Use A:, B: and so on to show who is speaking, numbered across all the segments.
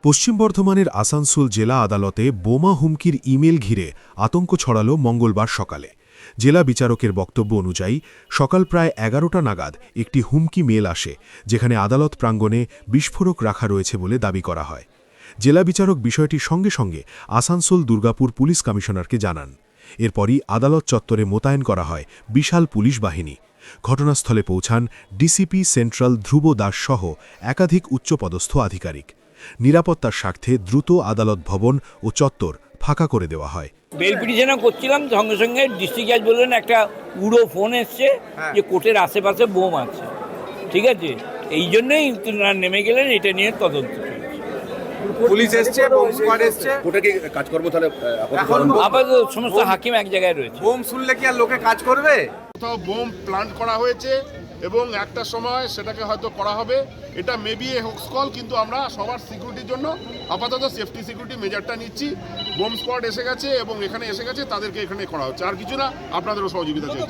A: পশ্চিম বর্ধমানের আসানসোল জেলা আদালতে বোমা হুমকির ইমেল ঘিরে আতঙ্ক ছড়াল মঙ্গলবার সকালে। জেলা বিচারকের বক্তব্য অনুযায়ী সকাল প্রায় ১১টা নাগাদ একটি হুমকি মেল আসে, যেখানে আদালত প্রাঙ্গণে বিস্ফোরক রাখা রয়েছে বলে দাবি করা হয়। জেলা বিচারক বিষয়টি সঙ্গে সঙ্গে আসানসোল দুর্গাপুর পুলিশ কমিশনারকে জানান। এরপরই আদালত চত্বরে মোতায়েন করা হয় বিশাল পুলিশ বাহিনী। ঘটনাস্থলে পৌঁছান ডিসিপি সেন্ট্রাল ধ্রুব দাস সহ একাধিক উচ্চপদস্থ আধিকারিক। নিরাপত্তার স্বার্থে দ্রুত আদালত ভবন ও চত্বর ফাঁকা করে দেওয়া হয়।
B: বেল পিটিশন করছিলাম, সঙ্গে সঙ্গে ডিস্ট্রিক্ট জাজ বললেন একটা উড়ো ফোন এসছে যে কোর্টের আশেপাশে বোম আছে। ঠিক আছে, এই জন্যই নেমে গেলেন, এটা নিয়ে তদন্ত।
C: পুলিশ এসছে, বোম স্কোয়াড এসছে,
D: কোর্টে কি কাজকর্ম তাহলে
B: আপাতত সমস্ত হাকিম এক জায়গায় রয়েছে।
C: বোম শুনলে কি আর লোকে কাজ করবে?
E: কোথাও বোম প্ল্যান্ট করা হয়েছে এবং একটা সময় সেটাকে হয়তো করা হবে। এটা মেবি এ হোক্স কল, কিন্তু আমরা সবার সিকিউরিটির জন্য আপাতত সেফটি সিকিউরিটি মেজারটা নিচ্ছি। বোম স্কোয়াড এসে গেছে এবং এখানে এসে গেছে, তাদেরকে এখানে করা হচ্ছে, আর কিছু না। আপনাদেরও সহযোগিতা চাই।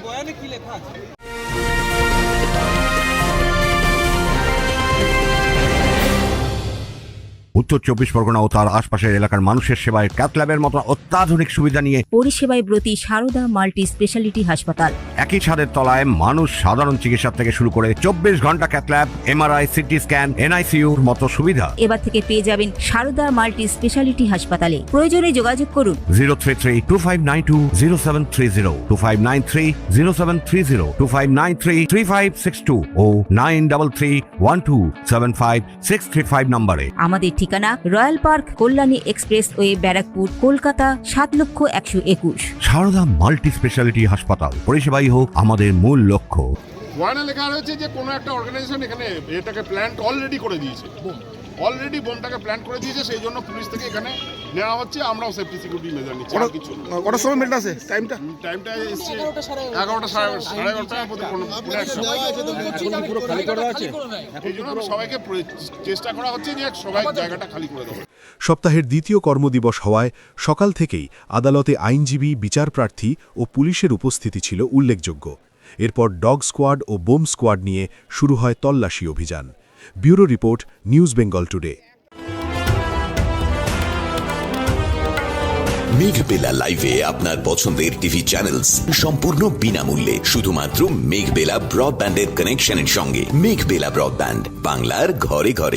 D: উত্তর ২৪ পরগনা ও তার আশপাশের এলাকার মানুষের সেবায় ক্যাথ ল্যাবের মতো অত্যাধুনিক সুবিধা নিয়ে
F: পরিষেবায় ব্রতী সারদা মাল্টি স্পেশালিটি হাসপাতাল।
D: একই ছাদের তলায় মানুষ সাধারণ চিকিৎসা থেকে শুরু করে ২৪ ঘন্টা cath lab, MRI, CT scan, এনআইসিইউর মতো সুবিধা
F: এবার থেকে পেয়ে যাবেন সারদা মাল্টি স্পেশালিটি হাসপাতালে। প্রয়োজনে যোগাযোগ করুন
D: 033-2592-0730, 2593-0730, 2593-3562 ও 9331275635 নম্বরে।
F: আমাদের ঠিকানা royal park, Kalyani expressway, Barrackpore, Kolkata ৭,১২১।
D: সারদা মাল্টি স্পেশালিটি হাসপাতাল, পরিষেবাই হোক আমাদের মূল লক্ষ্য।
E: ওয়ার্ডে লেখা রয়েছে যে কোনো একটা অর্গানাইজেশন এখানে এটাকে প্ল্যান্ট অলরেডি করে দিয়েছে, অলরেডি বোমটাকে প্ল্যান করে দিয়েছে, সেই জন্য পুলিশ থেকে এখানে নেওয়া হচ্ছে। আমরাও সেফটি সিকিউরিটি মেজার নিচ্ছি। আর কিছু
C: কটার সময় মেলটা আছে? টাইমটা
E: এসছে 11টা সাড়ে 11:30 পুরো খালি করা আছে। এই জন্য সবাইকে চেষ্টা করা হচ্ছে যে সবাই জায়গাটা খালি করে দেবো।
A: সপ্তাহের দ্বিতীয় কর্মদিবস হওয়ায় সকাল থেকেই আদালতে আইনজীবী, বিচারপ্রার্থী ও পুলিশের উপস্থিতি ছিল উল্লেখযোগ্য। এরপর ডগ স্কোয়াড ও বোম স্কোয়াড নিয়ে শুরু হয় তল্লাশি অভিযান। Bureau report, news Bengal today.
G: Meghbela লাইভে আপনার পছন্দের টিভি চ্যানেলস সম্পূর্ণ বিনামূল্যে, শুধুমাত্র মেঘবেলা ব্রডব্যান্ডের কানেকশনের সঙ্গে। মেঘবেলা ব্রডব্যান্ড, বাংলার ঘরে ঘরে।